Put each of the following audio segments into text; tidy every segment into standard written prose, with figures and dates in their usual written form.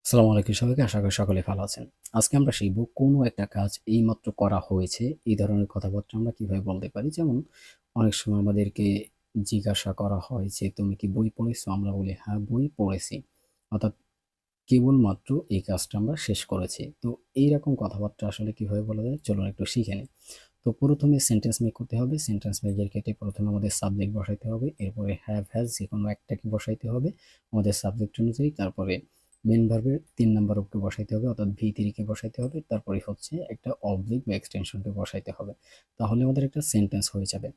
আসসালামু আলাইকুম সবাইকে। আশা করি সকলে ভালো আছেন। আজকে আমরা শিখব কোনো একটা কাজ এইমাত্র করা হয়েছে, এই ধরনের কথাবার্তা আমরা কিভাবে বলতে পারি। যেমন অনেক সময় আমাদেরকে জিজ্ঞাসা করা হয় যে, "তুমি কি বই পড়েছো?" আমরা বলি, "হ্যাঁ, বই পড়েছি।" অর্থাৎ কেবলমাত্র এই কাজটা আমরা শেষ করেছি। তো এইরকম কথাবার্তা আসলে কিভাবে বলা যায়? চলুন একটু শিখে নিই। তো প্রথমে সেন্টেন্স মেক করতে হবে। সেন্টেন্স মেকের ক্ষেত্রে প্রথমে আমাদের সাবজেক্ট বসাইতে হবে। এরপরে হ্যাভ, হ্যাজ যেকোনো একটাকে বসাইতে হবে আমাদের সাবজেক্ট অনুযায়ী। তারপরে মেইন ভার্বের ৩ নাম্বার কে বসাইতে হবে অর্থাৎ V3 কে বসাইতে হবে। তারপরে হচ্ছে একটা অবলিক বা এক্সটেনশনকে বসাইতে হবে। তাহলে আমাদের একটা সেন্টেন্স হয়ে যাবে।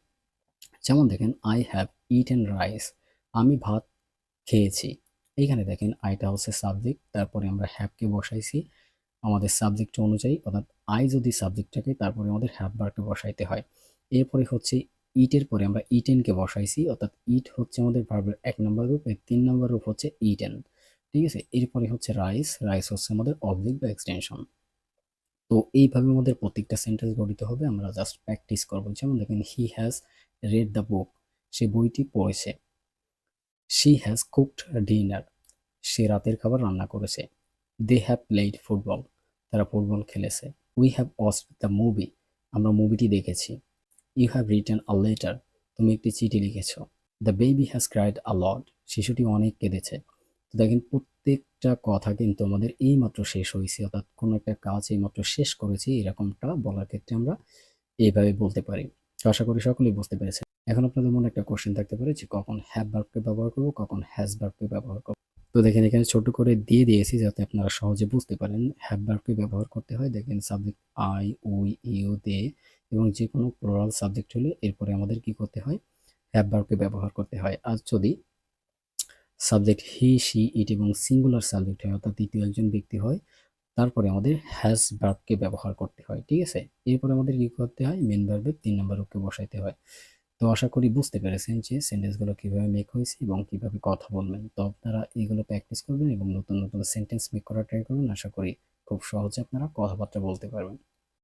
যেমন দেখেন, I have eaten rice. আমি ভাত খেয়েছি। এইখানে দেখেন আইটা হচ্ছে সাবজেক্ট, তারপরে আমরা হ্যাভ কে বসাইছি আমাদের সাবজেক্ট অনুযায়ী, অর্থাৎ আই যদি সাবজেক্ট থাকে তারপরে আমাদের হ্যাভ ভার্বকে বসাইতে হয়। এরপরে হচ্ছে ইটের পরে আমরা ইটেনকে বসাইছি, অর্থাৎ ইট হচ্ছে আমাদের ভার্বের ১ নম্বর রূপ, এর ৩ নম্বর রূপ হচ্ছে ইটেন। ঠিক আছে? এরপরে হচ্ছে রাইস, রাইস হচ্ছে আমাদের অবজেক্ট বা এক্সটেনশন। তো এইভাবে আমাদের প্রত্যেকটা সেন্টেন্স গঠিত হবে। আমরা জাস্ট প্র্যাকটিস করব। যেমন দেখেন, he has read the book. সে বইটি পড়েছে। She has cooked dinner. সে রাতের খাবার রান্না করেছে। They have played football. তারা ফুটবল খেলেছে। We have watched the movie. আমরা মুভিটি দেখেছি। You have written a letter. তুমি একটি চিঠি লিখেছ। The baby has cried a lot. শিশুটি অনেক কেঁদেছে। তো দেখেন প্রত্যেকটা কথা কিন্তু আমাদের এইমাত্র শেষ হয়েছে, অর্থাৎ কোনো একটা কাজ এইমাত্র শেষ করেছি এরকমটা বলার ক্ষেত্রে আমরা এইভাবে বলতে পারি। তো আশা করি সকলেই বুঝতে পেরেছেন। এখন আপনাদের মনে একটা কোশ্চেন থাকতে পারে যে কখন হ্যাভ ভার্বকে ব্যবহার করব, কখন হ্যাজ ভার্বকে ব্যবহার করব। তো দেখেন এখানে ছোট করে দিয়ে দিয়েছি যাতে আপনারা সহজে বুঝতে পারেন। হ্যাভ ভার্বকে ব্যবহার করতে হয়, দেখেন সাবজেক্ট আই, উই, ইউ, দে এবং যে কোনো প্লুরাল সাবজেক্ট হলে এরপরে আমাদের কি করতে হয়? হ্যাভ ভার্বকে ব্যবহার করতে হয়। আর যদি সাবজেক্ট হি, শি, ইট এবং সিঙ্গুলার সাবজেক্ট হয় অর্থাৎ তৃতীয় একজন ব্যক্তি হয়, তারপরে আমাদের হ্যাজ ভার্বকে ব্যবহার করতে হয়। ঠিক আছে? এরপরে আমাদের কি করতে হয়? মেইন ভার্বের ৩ নাম্বার রূপকে বসাইতে হয়। তো আশা করি বুঝতে পেরেছেন যে সেন্টেন্সগুলো কিভাবে মেক হয়েছে এবং কিভাবে কথা বলবেন। তো আপনারা এগুলো প্র্যাকটিস করবেন এবং নতুন নতুন সেন্টেন্স মেক করার ট্রাই করবেন। আশা করি খুব সহজে আপনারা কথাবার্তা বলতে পারবেন।